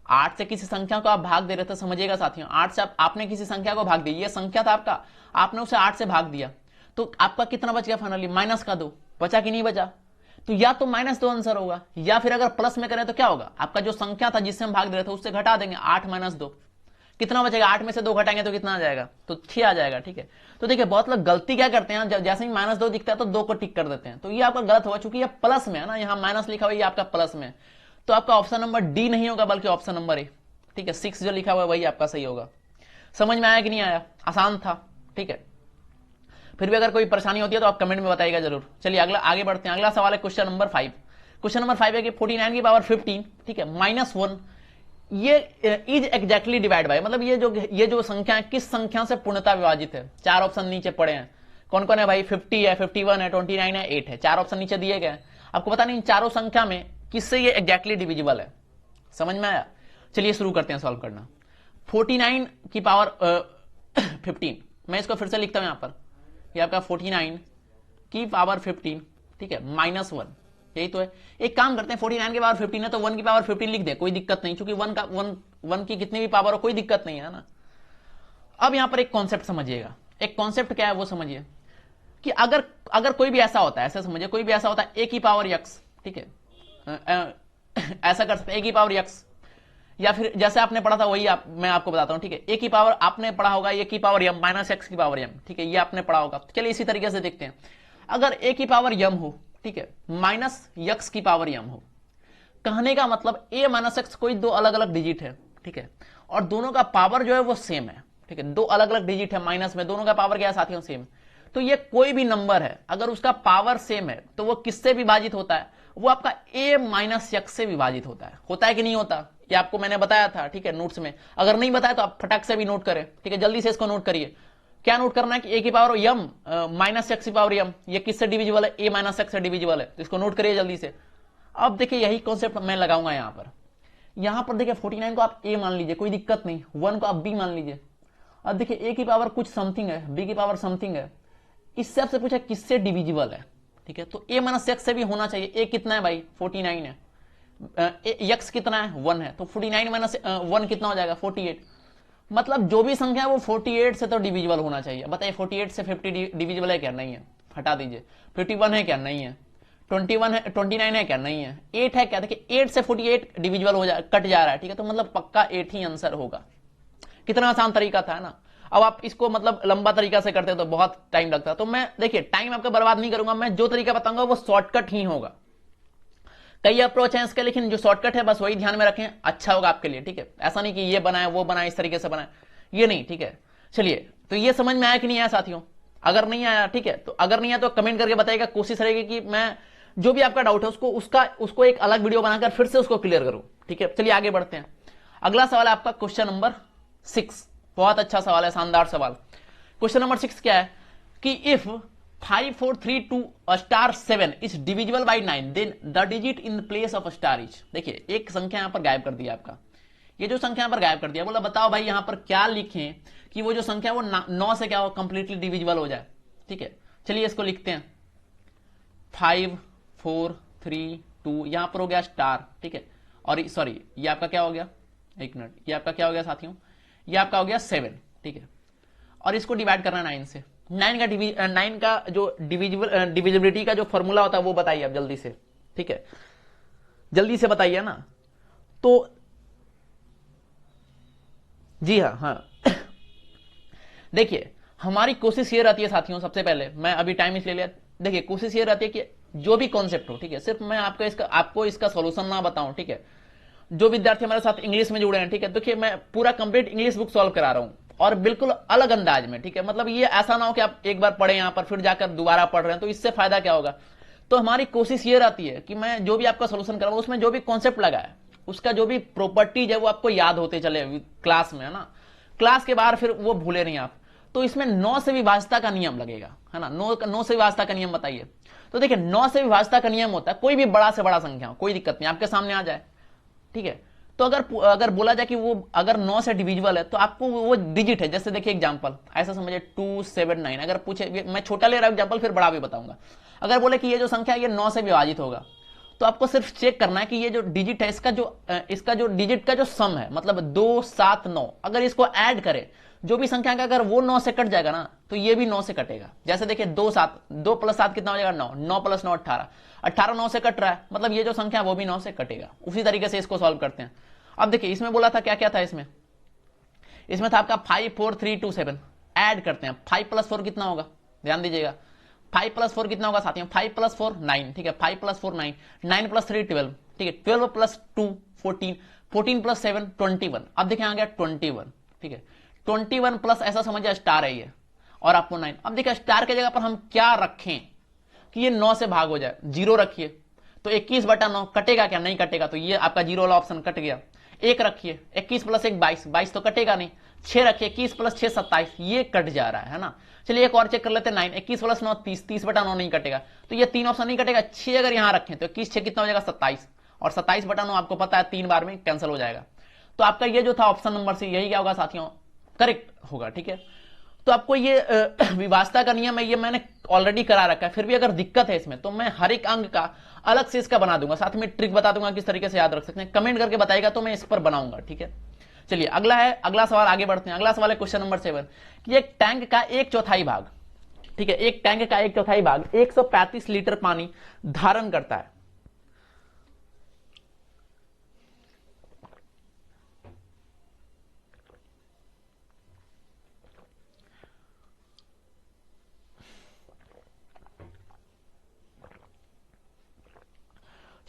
8 से किसी संख्या को आप भाग दे रहे थे, समझिएगा साथियों, 8 से आपने किसी संख्या को भाग दिया, ये संख्या था आपका, आपने उसे 8 से भाग दिया, तो आपका कितना बच गया फाइनली? -2 बचा कि नहीं बचा? तो या तो -2 आंसर होगा, या फिर अगर प्लस में करें तो क्या होगा? आपका जो संख्या था जिससे हम भाग दे रहे थे उससे घटा देंगे, 8 - 2, कितना बचेगा? 8 में से 2 घटाएंगे तो कितना आ जाएगा? तो 6 आ जाएगा, ठीक है। तो देखिए बहुत लोग गलती क्या करते हैं, जैसे ही -2 दिखता है तो 2 को टिक कर देते हैं, तो ये आपका गलत होगा, चूंकि ये प्लस में है ना, यहाँ माइनस लिखा हुआ है, ये आपका प्लस में, तो आपका ऑप्शन नंबर डी नहीं होगा बल्कि ऑप्शन नंबर ए, ठीक है। 6 जो लिखा हुआ है वही आपका सही होगा। समझ में आया कि नहीं आया? आसान था, ठीक है। फिर भी अगर कोई परेशानी होती है तो आप कमेंट में बताइएगा जरूर। चलिए अगला आगे बढ़ते हैं। अगला सवाल है क्वेश्चन नंबर 5। क्वेश्चन नंबर 5 है कि 49⁻15, ठीक है, -1 ये इज एग्जैक्टली डिवाइड बाय, मतलब ये जो संख्या है किस संख्या से पूर्णता विभाजित है? 4 ऑप्शन नीचे पड़े हैं, कौन कौन है भाई, 50 है, 51 है, 29 है, 8 है, 4 ऑप्शन नीचे दिए गए। आपको पता नहीं इन चारों संख्या में किससे ये एग्जैक्टली डिविजिबल है। समझ में आया? चलिए शुरू करते हैं सॉल्व करना। 49 की पावर 15, मैं इसको फिर से लिखता हूं यहां पर, ये आपका 49 की पावर 15, ठीक है, -1, यही तो है। एक काम करते हैं, 49 की पावर 15 है तो 1 की पावर 15 लिख दे, कोई दिक्कत नहीं, क्योंकि 1 की कितनी भी पावर हो कोई दिक्कत नहीं है ना। अब यहां पर एक कॉन्सेप्ट समझिएगा, एक कॉन्सेप्ट क्या है वो समझिए, कि अगर कोई भी ऐसा होता है, ऐसे समझिए, कोई भी ऐसा होता है a की पावर x, ठीक है, ऐसा कर सकते हैं a की पावर x, या फिर जैसे आपने पढ़ा था वही मैं आपको बताता हूं, ठीक है, a की पावर आपने पढ़ा होगा a की पावर m माइनस x की पावर m, ठीक है, ये आपने पढ़ा होगा। चलिए इसी तरीके से देखते हैं, अगर a की पावर m हो, ठीक है, माइनस x की पावर m हो, कहने का मतलब a माइनस x कोई दो अलग अलग डिजिट है, ठीक है, और दोनों का पावर जो है वो सेम है, ठीक है, दो अलग अलग डिजिट है माइनस में, दोनों का पावर क्या है साथियों, सेम। तो ये कोई भी नंबर है अगर उसका पावर सेम है तो वो किससे विभाजित होता है, वो आपका a माइनस x से विभाजित होता है कि नहीं होता, ये आपको मैंने बताया था, ठीक है, नोट्स में। अगर नहीं बताया तो आप फटाक से भी नोट करें, ठीक है, जल्दी से इसको नोट करिए। क्या नोट करना है कि a की पावर m माइनस x की पावर m, ये किससे डिविजिबल है, a माइनस x से डिविजिबल है, तो इसको नोट करिए जल्दी से। अब देखिए यही कॉन्सेप्ट मैं लगाऊंगा यहां पर देखिए 49 को आप a मान लीजिए, कोई दिक्कत नहीं, 1 को आप b मान लीजिए। अब देखिए a की पावर कुछ समथिंग है, b की पावर समथिंग है, इससे आपसे पूछा किससे डिविजिबल है, ठीक है, तो a माइनस x से भी होना चाहिए। a कितना है भाई, 49 है, x कितना है, 1 है, तो 49 माइनस 1 कितना हो जाएगा, 48। मतलब जो भी संख्या है वो 48 से तो डिविजिबल होना चाहिए। बताइए 48 से 50 डिविजिबल है क्या, नहीं है, हटा दीजिए। 51 है क्या, नहीं है। 21 है, 29 है क्या, नहीं है। 8 है क्या, देखिए 8 से 48 डिविजिबल हो जा कट जा रहा है, ठीक है, तो मतलब पक्का 8 ही आंसर होगा। कितना आसान तरीका था ना। अब आप इसको मतलब लंबा तरीका से करते तो बहुत टाइम लगता, तो मैं देखिए टाइम आपका बर्बाद नहीं करूंगा, मैं जो तरीका बताऊंगा वो शॉर्टकट ही होगा। कई अप्रोच है इसके, लेकिन जो शॉर्टकट है बस वही ध्यान में रखें, अच्छा होगा आपके लिए, ठीक है। ऐसा नहीं कि ये बनाए वो बनाए इस तरीके से बनाए, ये नहीं, ठीक है। चलिए तो ये समझ में आया कि नहीं आया साथियों? अगर नहीं आया, ठीक है, तो अगर नहीं आया तो कमेंट करके बताइएगा, कोशिश रहेगी कि मैं जो भी आपका डाउट है उसको एक अलग वीडियो बनाकर फिर से उसको क्लियर करूं, ठीक है। चलिए आगे बढ़ते हैं। अगला सवाल है आपका क्वेश्चन नंबर 6, बहुत अच्छा सवाल है, शानदार सवाल। क्वेश्चन नंबर 6 क्या है कि if 5432*7 is divisible by 9 then the digit in place of star is. देखिए एक संख्या यहां पर गायब कर दिया आपका, ये जो संख्या यहां पर गायब कर दिया, बोला बताओ भाई यहां पर क्या लिखें कि वो जो संख्या वो 9 से क्या हो, कंप्लीटली डिविजिबल हो जाए, ठीक है। चलिए इसको लिखते हैं 5 4 3 2, यहां पर हो गया स्टार, ठीक है, और सॉरी ये आपका क्या हो गया, एक मिनट, ये आपका क्या हो गया साथियों, ये आपका हो गया 7, ठीक है, और इसको डिवाइड करना 9 से। 9 का जो डिविजिबिलिटी का जो फॉर्मूला होता है वो बताइए आप जल्दी से, ठीक है, जल्दी से बताइए ना। तो जी हाँ देखिए हमारी कोशिश ये रहती है साथियों, सबसे पहले मैं अभी टाइम इसलिए लिया, देखिए कोशिश ये रहती है कि जो भी कॉन्सेप्ट हो, ठीक है, सिर्फ मैं आपको इसका सॉल्यूशन ना बताऊं, ठीक है। जो विद्यार्थी हमारे साथ इंग्लिश में जुड़े हैं, ठीक है, देखिए मैं पूरा कंप्लीट इंग्लिश बुक सॉल्व करा रहा हूं और बिल्कुल अलग अंदाज में, ठीक है। मतलब ये ऐसा ना हो कि आप एक बार पढ़े यहां पर फिर जाकर दोबारा पढ़ रहे हैं, तो इससे फायदा क्या होगा। तो हमारी कोशिश ये रहती है कि मैं जो भी आपका सोल्यूशन कर रहा हूं उसमें जो भी कॉन्सेप्ट लगा है उसका जो भी प्रॉपर्टीज है वो आपको याद होते चले क्लास में, है ना, क्लास के बाहर फिर वो भूले नहीं आप। तो इसमें 9 से विभाजता का नियम लगेगा, है ना, 9 से विभाजता का नियम बताइए। तो देखिए 9 से विभाजता का नियम होता है कोई भी बड़ा से बड़ा संख्या, कोई दिक्कत नहीं, आपके सामने आ जाए, ठीक है। तो अगर बोला जाए कि वो अगर 9 से डिविजिबल है तो आपको वो डिजिट है, जैसे देखिए एग्जांपल ऐसा समझिए 279, अगर पूछे, मैं छोटा ले रहा हूं एग्जांपल फिर बड़ा भी बताऊंगा। अगर बोले कि ये जो संख्या ये 9 से विभाजित होगा तो आपको सिर्फ चेक करना है कि ये जो डिजिट है इसका जो डिजिट का जो सम है, मतलब 2 7 9, अगर इसको ऐड करें जो भी संख्या का अगर वो 9 से कट जाएगा ना तो ये भी 9 से कटेगा। जैसे देखिए 2 + 7 कितना हो जाएगा, 9, 9 + 9 18 9 से कट रहा है, मतलब ये जो संख्या वो भी 9 से कटेगा। उसी तरीके से इसको सॉल्व करते हैं। अब देखिए इसमें बोला था क्या क्या था, इसमें था आपका 5 4 3 2 7, ऐड करते हैं 5 + 4 कितना होगा, ध्यान दीजिएगा 5 + 4 कितना होगा साथियों, 5 + 4 9, ठीक है, 5 + 4 9, 9 + 3 12, ठीक है, 12 + 2 14, 14 + 7 21। अब देखिए आ गया 21, ठीक है, 21 प्लस ऐसा समझिए स्टार है ये, और आपको 9। अब देखिए स्टार की जगह पर हम क्या रखें कि ये 9 से भाग हो जाए, 0 रखिए तो 21/9 कटेगा क्या, नहीं कटेगा, तो ये आपका 0 वाला ऑप्शन कट गया। 1 रखिए, 21 + 1 22, 22 तो कटेगा नहीं, 6 रखिए, 21 प्लस 6 27, ये कट जा रहा है ना। चलिए एक और चेक कर लेते हैं 9, 21 प्लस 9 30, 30/9 नहीं कटेगा, तो ये 3 ऑप्शन नहीं कटेगा। 6 अगर यहां रखें तो 21 6 कितना हो जाएगा 27, और 27/9 आपको पता है 3 बार में कैंसिल हो जाएगा। तो आपका ये जो था ऑप्शन नंबर सी, यही क्या होगा साथियों, करेक्ट होगा। ठीक है, तो आपको ये विभाजता का नियम है, ये मैंने ऑलरेडी करा रखा है, फिर भी अगर दिक्कत है इसमें तो मैं हर एक अंक का अलग से इसका बना दूंगा, साथ में ट्रिक बता दूंगा किस तरीके से याद रख सकते हैं। कमेंट करके बताएगा तो मैं इस पर बनाऊंगा। ठीक है, चलिए अगला सवाल आगे बढ़ते हैं। अगला सवाल है क्वेश्चन नंबर 7 कि एक टैंक का 1/4 भाग, ठीक है, एक टैंक का 1/4 भाग 135 लीटर पानी धारण करता है।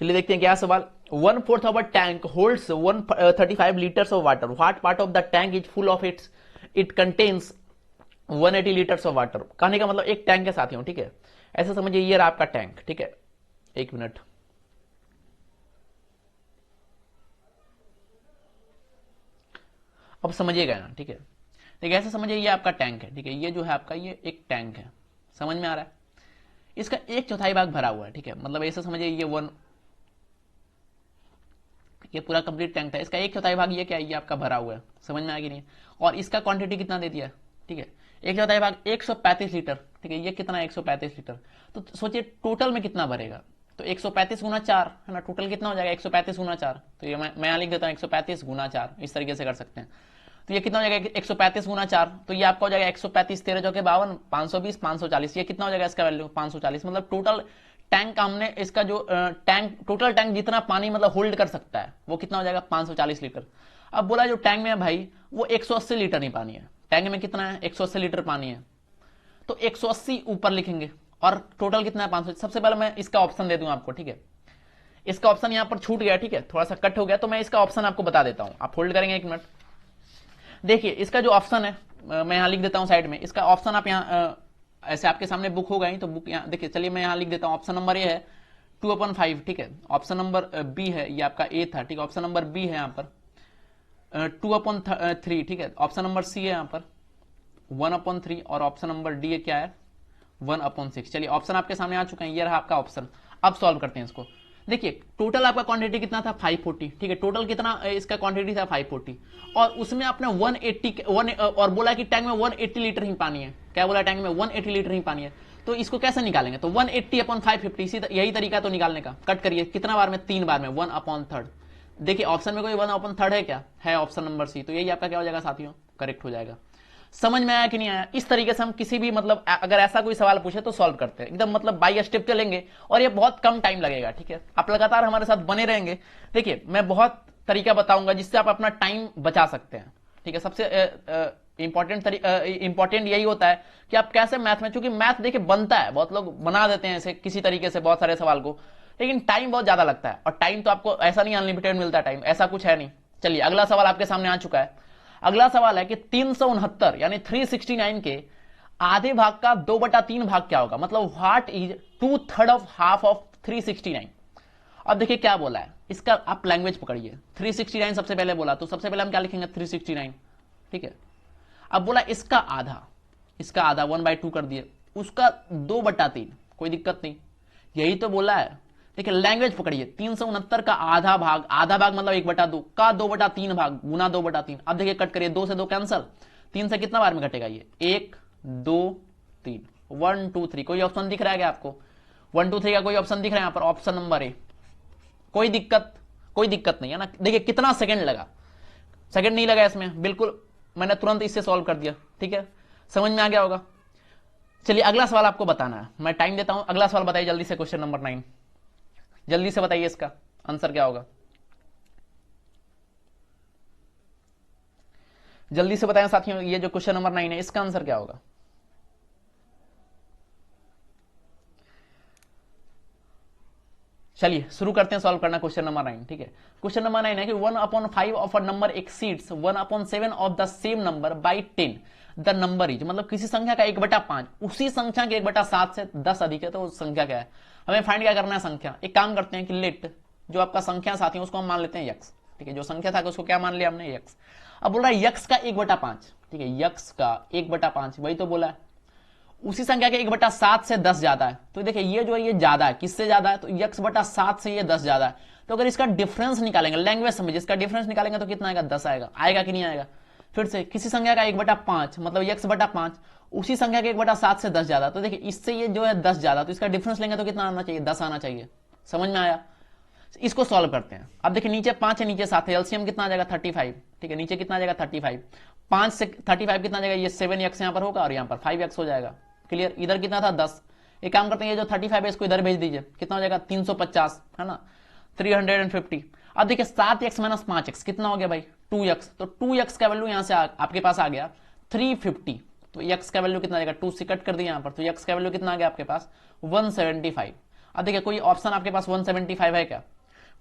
चलिए देखते हैं क्या सवाल। 1/4 of a tank holds 135 litres of water, what part of the tank is full of it contains 180 litres of water. कहने का मतलब एक टैंक के साथ ही हूं, ठीक है, ऐसा समझिए ये रहा आपका टैंक। ठीक है, एक मिनट, अब समझिएगा ना। ठीक है, देखिए ऐसे समझिए ये आपका टैंक है। ठीक है, ये जो है आपका ये एक टैंक है, समझ में आ रहा है। इसका 1/4 भाग भरा हुआ है। ठीक है, मतलब ऐसे समझिए ये पूरा कंप्लीट टैंक था, इसका 1/4 भाग ये क्या है, ये आपका भरा हुआ है, समझ में आ गया नहीं। और इसका क्वांटिटी कितना दे दिया, ठीक है, 1/4 भाग 135 लीटर। ठीक है, ये कितना है 135 लीटर, तो सोचिए टोटल में कितना भरेगा, तो 135 गुना 4 है ना, टोटल कितना हो जाएगा 135 गुना 4। तो ये मैं यहाँ लिख देता हूँ 135 गुना 4, इस तरीके से कर सकते हैं। तो ये कितना हो जाएगा 135 गुना 4, तो ये आपका हो जाएगा 135 13 चौके 52, 520 540, ये कितना हो जाएगा इसका वैल्यू 540। मतलब टोटल टैंक का हमने इसका जो टोटल टैंक जितना पानी मतलब होल्ड कर सकता है वो कितना हो जाएगा 540 लीटर। अब बोला जो टैंक में है भाई वो 180 लीटर ही पानी है, टैंक में कितना है 180 लीटर पानी है, तो 180 ऊपर लिखेंगे और टोटल कितना है 500। सबसे पहले मैं इसका ऑप्शन दे दूं आपको। ठीक है, इसका ऑप्शन यहां पर छूट गया, ठीक है, थोड़ा सा कट हो गया, तो मैं इसका ऑप्शन आपको बता देता हूं, आप होल्ड करेंगे एक मिनट। देखिए इसका जो ऑप्शन है मैं यहां लिख देता हूं साइड में, इसका ऑप्शन आप यहां ऐसे आपके सामने बुक होगा ही, तो बुक यहाँ देखिए, चलिए मैं यहाँ लिख देता हूँ। ऑप्शन नंबर ए है 2/5, ठीक है, ऑप्शन नंबर बी है, ये आपका ए था, ठीक है, ऑप्शन नंबर बी है यहाँ पर 2/3, ठीक है, ऑप्शन नंबर सी है यहाँ पर 1/3 और ऑप्शन नंबर डी क्या है 1/6। चलिए ऑप्शन आपके सामने आ चुके हैं, ये रहा आपका ऑप्शन। अब सॉल्व करते हैं इसको। देखिए टोटल आपका क्वांटिटी कितना था 540, ठीक है, टोटल कितना इसका क्वांटिटी था 540, और उसमें आपने 180 और बोला कि टैंक में 180 लीटर ही पानी है। क्या बोला, टैंक में 180 लीटर ही पानी है, तो इसको कैसे निकालेंगे, तो 180/550, यही तरीका तो निकालने का। कट करिए कितना बार में, 3 बार में, 1/3। देखिए ऑप्शन में कोई 1/3 है क्या, है ऑप्शन नंबर सी, तो यही आपका क्या हो जाएगा साथियों, करेक्ट हो जाएगा। समझ में आया कि नहीं आया। इस तरीके से हम किसी भी मतलब अगर ऐसा कोई सवाल पूछे तो सॉल्व करते हैं, एकदम मतलब बाय स्टेप चलेंगे और ये बहुत कम टाइम लगेगा। ठीक है, आप लगातार हमारे साथ बने रहेंगे। देखिए मैं बहुत तरीका बताऊंगा जिससे आप अपना टाइम बचा सकते हैं। ठीक है, सबसे इंपॉर्टेंट यही होता है कि आप कैसे मैथ में, चूंकि मैथ देखिए बनता है, बहुत लोग बना देते हैं ऐसे किसी तरीके से बहुत सारे सवाल को, लेकिन टाइम बहुत ज्यादा लगता है, और टाइम तो आपको ऐसा नहीं अनलिमिटेड मिलता है, टाइम ऐसा कुछ है नहीं। चलिए अगला सवाल आपके सामने आ चुका है। अगला सवाल है कि 369 यानी 369 के आधे भाग का 2/3 भाग क्या होगा, मतलब what is 2/3 of half of 369। अब देखिए क्या बोला है, इसका आप लैंग्वेज पकड़िए। 369 सबसे पहले बोला, तो सबसे पहले हम क्या लिखेंगे 369, ठीक है। अब बोला इसका आधा 1/2 कर दिए, उसका 2/3, कोई दिक्कत नहीं, यही तो बोला है। देखिए लैंग्वेज पकड़िए, 369 का आधा भाग मतलब 1/2 का 2/3 भाग गुना 2/3। अब देखिए कट करिए, 2 से 2 कैंसल, 3 से कितना बार में घटेगा ये, 1 2 3, 1 2 3। कोई ऑप्शन दिख रहा है क्या आपको, 1 2 3 का कोई ऑप्शन दिख रहा है यहाँ पर, ऑप्शन नंबर ए। कोई दिक्कत नहीं है ना। देखिए कितना सेकंड लगा, सेकंड नहीं लगा इसमें, बिल्कुल मैंने तुरंत इससे सॉल्व कर दिया। ठीक है, समझ में आ गया होगा। चलिए अगला सवाल आपको बताना है, मैं टाइम देता हूं। अगला सवाल बताइए जल्दी से, क्वेश्चन नंबर 9, जल्दी से बताइए इसका आंसर क्या होगा, जल्दी से बताएं साथियों। ये जो क्वेश्चन नंबर 9 है इसका आंसर क्या होगा। चलिए शुरू करते हैं सॉल्व करना क्वेश्चन नंबर 9। ठीक है, क्वेश्चन नंबर 9 है कि 1/5 of a number exceeds 1/7 of the same number by 10, the number is, मतलब किसी संख्या का 1/5 उसी संख्या के 1/7 से 10 अधिक है, तो उस संख्या क्या है, हमें फाइंड क्या करना है संख्या। एक काम करते हैं कि लेट जो आपका संख्या साथी है उसको हम मान लेते हैं x, ठीक है, जो संख्या था उसको क्या मान लिया हमने, यक्स। अब बोल रहा है यक्स का 1/5, ठीक है, यक्स का 1/5 वही तो बोला है। उसी संख्या के 1/7 से 10 ज्यादा है, तो देखिए ये जो है ये ज्यादा है, किससे ज्यादा है, तो x/7 से ये 10 ज्यादा है। तो अगर इसका डिफरेंस निकालेंगे, लैंग्वेज समझिए, इसका डिफरेंस निकालेंगे तो कितना आएगा, 10 आएगा। आएगा कि नहीं आएगा। फिर से किसी संख्या का 1/5 मतलब x/5 उसी संख्या के 1/7 से 10 ज्यादा, तो देखिए इससे ये जो है 10 ज्यादा, तो इसका डिफरेंस लेंगे तो कितना आना चाहिए, 10 आना चाहिए। समझ में आया। इसको सॉल्व करते हैं। अब देखिए नीचे 5 है, नीचे 7 है, एलसीएम कितना आ जाएगा 35, ठीक है, नीचे कितना आ जाएगा 35, 5 से 35 कितना आ जाएगा, ये 7x यहाँ पर होगा और यहाँ पर 5x हो जाएगा। क्लियर। इधर कितना था 10, एक काम करते हैं, ये जो 35 है इसको इधर भेज दीजिए, कितना हो जाएगा 350, है ना, 350। अब देखिए 7x - 5x कितना हो गया भाई 2x, तो 2x का वैल्यू यहाँ से आपके पास आ गया 350, तो x का वैल्यू कितना आ जाएगा, 2 से कट कर दिया यहाँ पर, तो x का वैल्यू कितना आ गया आपके पास 175। अब देखिए कोई ऑप्शन आपके पास 175 है क्या,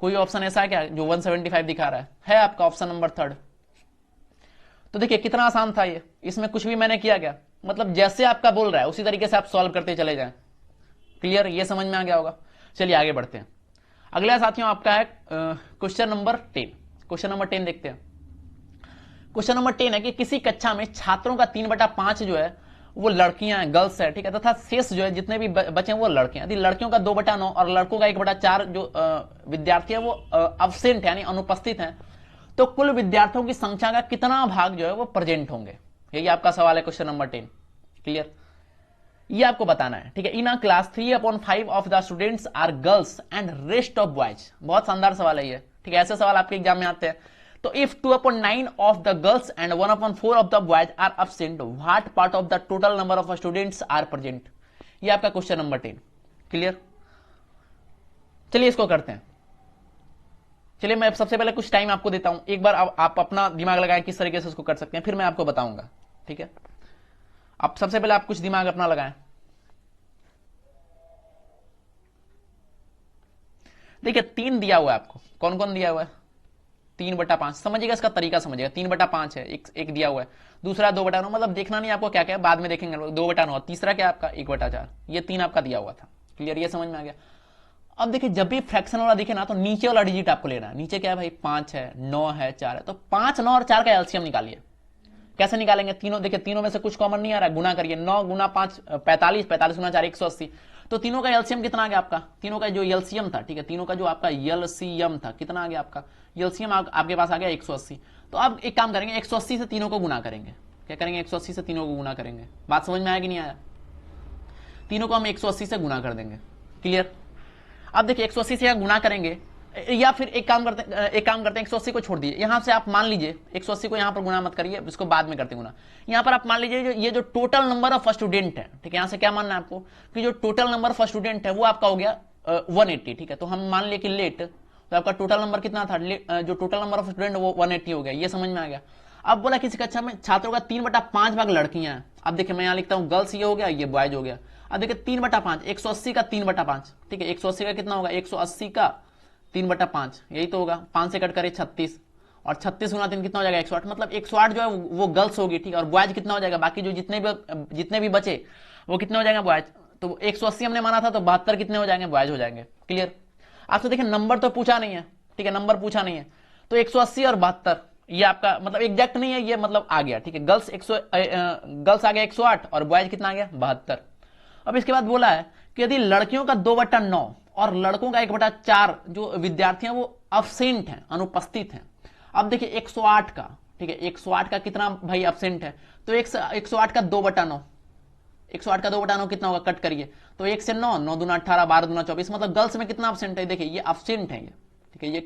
कोई ऑप्शन ऐसा है क्या जो 175 दिखा रहा है आपका ऑप्शन नंबर 3। तो देखिए कितना आसान था ये, इसमें कुछ भी मैंने किया क्या, मतलब जैसे आपका बोल रहा है उसी तरीके से आप सॉल्व करते चले जाएं। क्लियर, ये समझ में आ गया होगा। चलिए आगे बढ़ते हैं। अगला साथियों आपका है क्वेश्चन नंबर 10। क्वेश्चन नंबर 10 देखते हैं। क्वेश्चन नंबर 10 है कि किसी कक्षा में छात्रों का 3/5 जो है वो लड़कियां हैं, गर्ल्स है, ठीक है, तथा शेष जो है जितने भी बचे हैं वो लड़के हैं। यदि लड़कियों का 2/9 और लड़कों का 1/4 जो विद्यार्थी है वो अब्सेंट है यानी अनुपस्थित है, तो कुल विद्यार्थियों की संख्या का कितना भाग जो है वो प्रेजेंट होंगे। यही आपका सवाल है क्वेश्चन नंबर 10। क्लियर, ये आपको बताना है। ठीक है, in a class 3/5 of the students are girls and rest of boys. बहुत शानदार सवाल है ये। ठीक है, ऐसे सवाल आपके एग्जाम में आते हैं। तो if 2/9 of the girls and 1/4 of the boys are absent, what part of the total number of students are present. ये आपका क्वेश्चन नंबर 10। क्लियर, चलिए इसको करते हैं। चलिए मैं सबसे पहले कुछ टाइम आपको देता हूं, एक बार आप अपना दिमाग लगाएं किस तरीके से इसको कर सकते हैं, फिर मैं आपको बताऊंगा। ठीक है, अब सबसे पहले आप कुछ दिमाग अपना लगाएं। देखिए 3 दिया हुआ है आपको, कौन कौन दिया हुआ है, 3/5। समझिएगा इसका तरीका, समझिएगा 3/5 है, एक दिया हुआ है, दूसरा 2/9, मतलब देखना नहीं आपको क्या क्या है, बाद में देखेंगे 2/9, तीसरा क्या आपका 1/4, ये 3 आपका दिया हुआ था। क्लियर, ये समझ में आ गया। अब देखिए जब भी फ्रैक्शन वाला दिखे ना तो नीचे वाला डिजिट आपको लेना है। नीचे क्या है भाई, 5 है, 9 है, 4 है, तो 5, 9 और 4 का एलसीएम निकालिए। कैसे निकालेंगे, तीनों देखिए, तीनों में से कुछ कॉमन नहीं आ रहा है, गुना करिए। 9 × 5 45, 45 × 4 180, तो तीनों का एलसीएम कितना आ गया आपका, तीनों का जो एलसीएम था, ठीक है, तीनों का जो आपका एलसीएम था कितना आ गया आपका, एलसीएम आपके पास आ गया 180। तो अब एक काम करेंगे, 180 से तीनों को गुना करेंगे। क्या करेंगे, 180 से तीनों को गुना करेंगे। बात समझ में आया कि नहीं आया, तीनों को हम 180 से गुना कर देंगे। क्लियर, अब देखिए 180 से यहां गुना करेंगे, या फिर एक काम करते हैं 180 को छोड़ दीजिए, यहां से आप मान लीजिए 180 को यहां पर गुना मत करिए, इसको बाद में करते हैं गुना। यहां पर आप मान लीजिए ये जो टोटल नंबर ऑफ स्टूडेंट है, ठीक है, यहां से क्या मानना है आपको कि जो टोटल नंबर ऑफ स्टूडेंट है वो आपका हो गया 180। ठीक है, तो हम मान लिए कि लेट, तो आपका टोटल नंबर कितना था, जो टोटल नंबर ऑफ स्टूडेंट वो 180 हो गया। ये समझ में आ गया। अब बोला किसी कक्षा में छात्रों का 3/5 भाग लड़कियां हैं। अब देखिए मैं यहां लिखता हूं गर्ल्स, ये हो गया, ये बॉयज हो गया। अब देखिए 3/5, 180 का 3/5, ठीक है, 180 का कितना होगा, 180 का 3/5, यही तो होगा। 5 से कट करे 36, और 36 × 3 कितना हो जाएगा 108, मतलब 108 जो है वो गर्ल्स होगी। ठीक है, और बॉयज कितना हो जाएगा, बाकी जो जितने भी बचे वो कितने हो जाएंगे बॉयज। तो 180 हमने माना था, तो 72 कितने हो जाएंगे, बॉयज हो जाएंगे। क्लियर, आपसे देखिए नंबर तो पूछा नहीं है, ठीक है, नंबर पूछा नहीं है, तो 180 और 72 ये आपका मतलब एग्जैक्ट नहीं है, ये मतलब आ गया। ठीक है, गर्ल्स आ गया 108 और बॉयज कितना आ गया 72। अब इसके बाद बोला है कि यदि लड़कियों का 2/9 और लड़कों का 1/4 जो विद्यार्थी हैं वो अब्सेंट हैं, अनुपस्थित हैं। अब देखिए 108 का, ठीक है, 108 का कितना भाई अब्सेंट है, तो 108 का 2/9, 108 का 2/9 कितना होगा, कट करिए, तो 1 से 9, 9 दूना 18, 12 दूना 24, मतलब गर्ल्स में कितना अब्सेंट है, देखिए ये अब्सेंट है ये। ठीक है,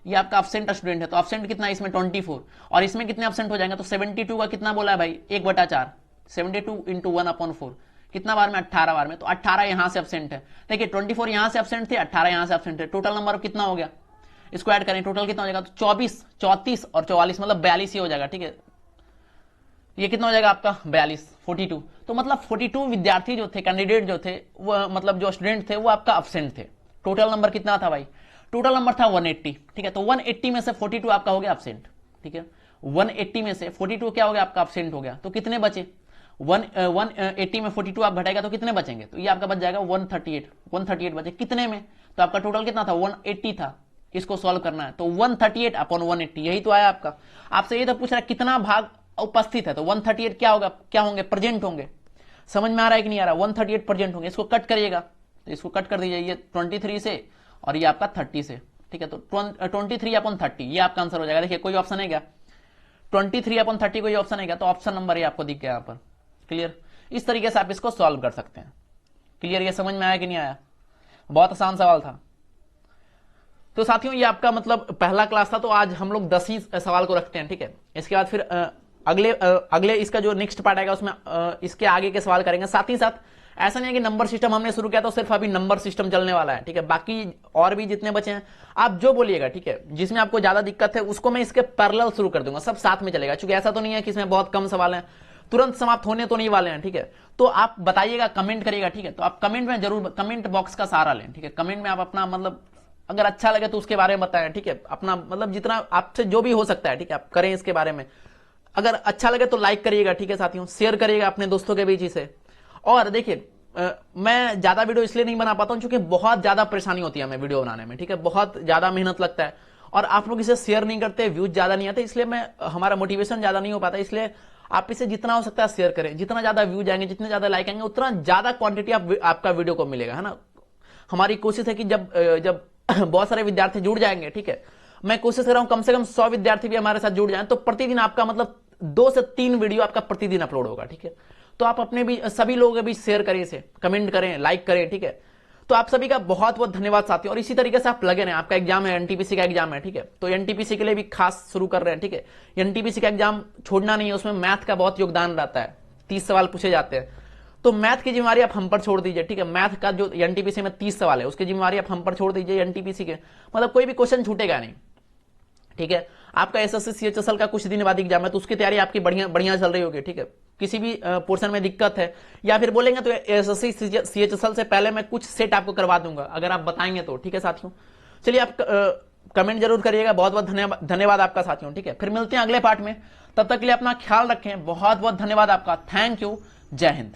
ये आपका अब्सेंट स्टूडेंट है, तो अब्सेंट कितना है इसमें 24, और इसमें कितने अब्सेंट हो जाएंगे, तो 72 का कितना बोला है भाई 1/4, 72 × 1/4 कितना बार में, 18 बार में, तो 18 यहां से अब्सेंट है। देखिए 24 यहां से अब्सेंट थे, 18 यहां से अब्सेंट है, टोटल नंबर कितना हो गया, इसको ऐड करें, टोटल कितना हो जाएगा, तो 24, 34 और 44 मतलब 42 ही हो जाएगा। ठीक है, ये कितना हो जाएगा आपका 42, 42। तो मतलब 42 विद्यार्थी जो थे, कैंडिडेट जो थे, वो मतलब जो स्टूडेंट थे वो आपका अब्सेंट थे। टोटल नंबर कितना था भाई, टोटल नंबर था 180। ठीक है, तो 180 में से 42 आपका हो गया अब्सेंट। ठीक है, 180 में से 42 क्या हो गया आपका अब्सेंट हो गया, तो कितने बचे, 180 में 42 आप घटाएगा तो कितने बचेंगे, तो ये आपका बच जाएगा 138 बचे कितने में, तो आपका टोटल कितना था 180 था, इसको सॉल्व करना है, तो 138 अपॉन 180 यही तो आया आपका। आपसे ये तो पूछ रहा है कितना भाग उपस्थित है, तो 138 क्या होगा, क्या होंगे, प्रेजेंट होंगे। समझ में आ रहा है कि नहीं आ रहा, 138 प्रेजेंट होंगे। इसको कट करिएगा, तो इसको कट कर दीजिए, ये 23 से और ये आपका 30 से, ठीक है। तो 23 अपॉन 30 ये आपका आंसर हो जाएगा। देखिए कोई ऑप्शन है क्या, 23 अपॉन 30 कोई ऑप्शन है क्या, तो ऑप्शन नंबर ये आपको दिख गया यहाँ पर। क्लियर, इस तरीके से आप इसको सॉल्व कर सकते हैं। क्लियर, ये समझ में आया कि नहीं आया, बहुत आसान सवाल था। तो साथियों ये आपका मतलब पहला क्लास था, तो आज हम लोग 10 ही सवाल को रखते हैं, ठीक है। इसके बाद फिर अगले इसका जो नेक्स्ट पार्ट आएगा उसमें इसके आगे के सवाल करेंगे। साथ ही साथ ऐसा नहीं है कि नंबर सिस्टम हमने शुरू किया तो सिर्फ अभी नंबर सिस्टम चलने वाला है, ठीक है। बाकी और भी जितने बचे हैं आप जो बोलिएगा, ठीक है, जिसमें आपको ज्यादा दिक्कत है उसको मैं इसके पैरेलल शुरू कर दूंगा, सब साथ में चलेगा। क्योंकि ऐसा तो नहीं है कि इसमें बहुत कम सवाल हैं, तुरंत समाप्त होने तो नहीं वाले हैं, ठीक है। तो आप बताइएगा, कमेंट करिएगा, ठीक है। तो आप कमेंट में जरूर, कमेंट बॉक्स का सहारा लें, ठीक है। कमेंट में आप अपना मतलब अगर अच्छा लगे तो उसके बारे में बताएं, ठीक है। अपना मतलब जितना आपसे जो भी हो सकता है, ठीक है, आप करें इसके बारे में। अगर अच्छा लगे तो लाइक करिएगा, ठीक है साथियों, शेयर करिएगा अपने दोस्तों के बीच इसे। और देखिए मैं ज्यादा वीडियो इसलिए नहीं बना पाता हूं क्योंकि बहुत ज्यादा परेशानी होती है हमें वीडियो बनाने में, ठीक है। बहुत ज्यादा मेहनत लगता है और आप लोग इसे शेयर नहीं करते, व्यूज ज्यादा नहीं आते, इसलिए मैं हमारा मोटिवेशन ज्यादा नहीं हो पाता। इसलिए आप इसे जितना हो सकता है शेयर करें, जितना ज्यादा व्यूज आएंगे, जितने ज्यादा लाइक आएंगे, उतना ज्यादा क्वांटिटी आपका वीडियो को मिलेगा, है ना। हमारी कोशिश है कि जब बहुत सारे विद्यार्थी जुड़ जाएंगे, ठीक है, मैं कोशिश कर रहा हूं कम से कम 100 विद्यार्थी भी हमारे साथ जुड़ जाएं, तो प्रतिदिन आपका मतलब 2 से 3 वीडियो आपका प्रतिदिन अपलोड होगा, ठीक है। तो आप अपने भी सभी लोगों के बीच शेयर करें इसे, कमेंट करें, लाइक करें, ठीक है। तो आप सभी का बहुत बहुत धन्यवाद साथियों। और इसी तरीके से आप लगे रहें, आपका एग्जाम है, एनटीपीसी का एग्जाम है, ठीक है। तो एनटीपीसी के लिए भी खास शुरू कर रहे हैं, ठीक है। एनटीपीसी का एग्जाम छोड़ना नहीं है, उसमें मैथ का बहुत योगदान रहता है, 30 सवाल पूछे जाते हैं। तो मैथ की जिम्मेवारी आप हम पर छोड़ दीजिए, ठीक है। मैथ का जो एनटीपीसी में 30 सवाल है उसकी जिम्मेवारी आप हम पर छोड़ दीजिए एनटीपीसी के, मतलब कोई भी क्वेश्चन छूटेगा नहीं, ठीक है। आपका एसएससी सीएचएसएल का कुछ दिन बाद एग्जाम है, तो उसकी तैयारी आपकी बढ़िया चल रही होगी, ठीक है। किसी भी पोर्शन में दिक्कत है या फिर बोलेंगे तो एसएससी सीएचएसएल से पहले मैं कुछ सेट आपको करवा दूंगा, अगर आप बताएंगे तो, ठीक है साथियों। चलिए आप कमेंट जरूर करिएगा, बहुत बहुत धन्यवाद आपका साथियों, ठीक है। फिर मिलते हैं अगले पार्ट में, तब तक के लिए अपना ख्याल रखें, बहुत बहुत धन्यवाद आपका, थैंक यू, जय हिंद।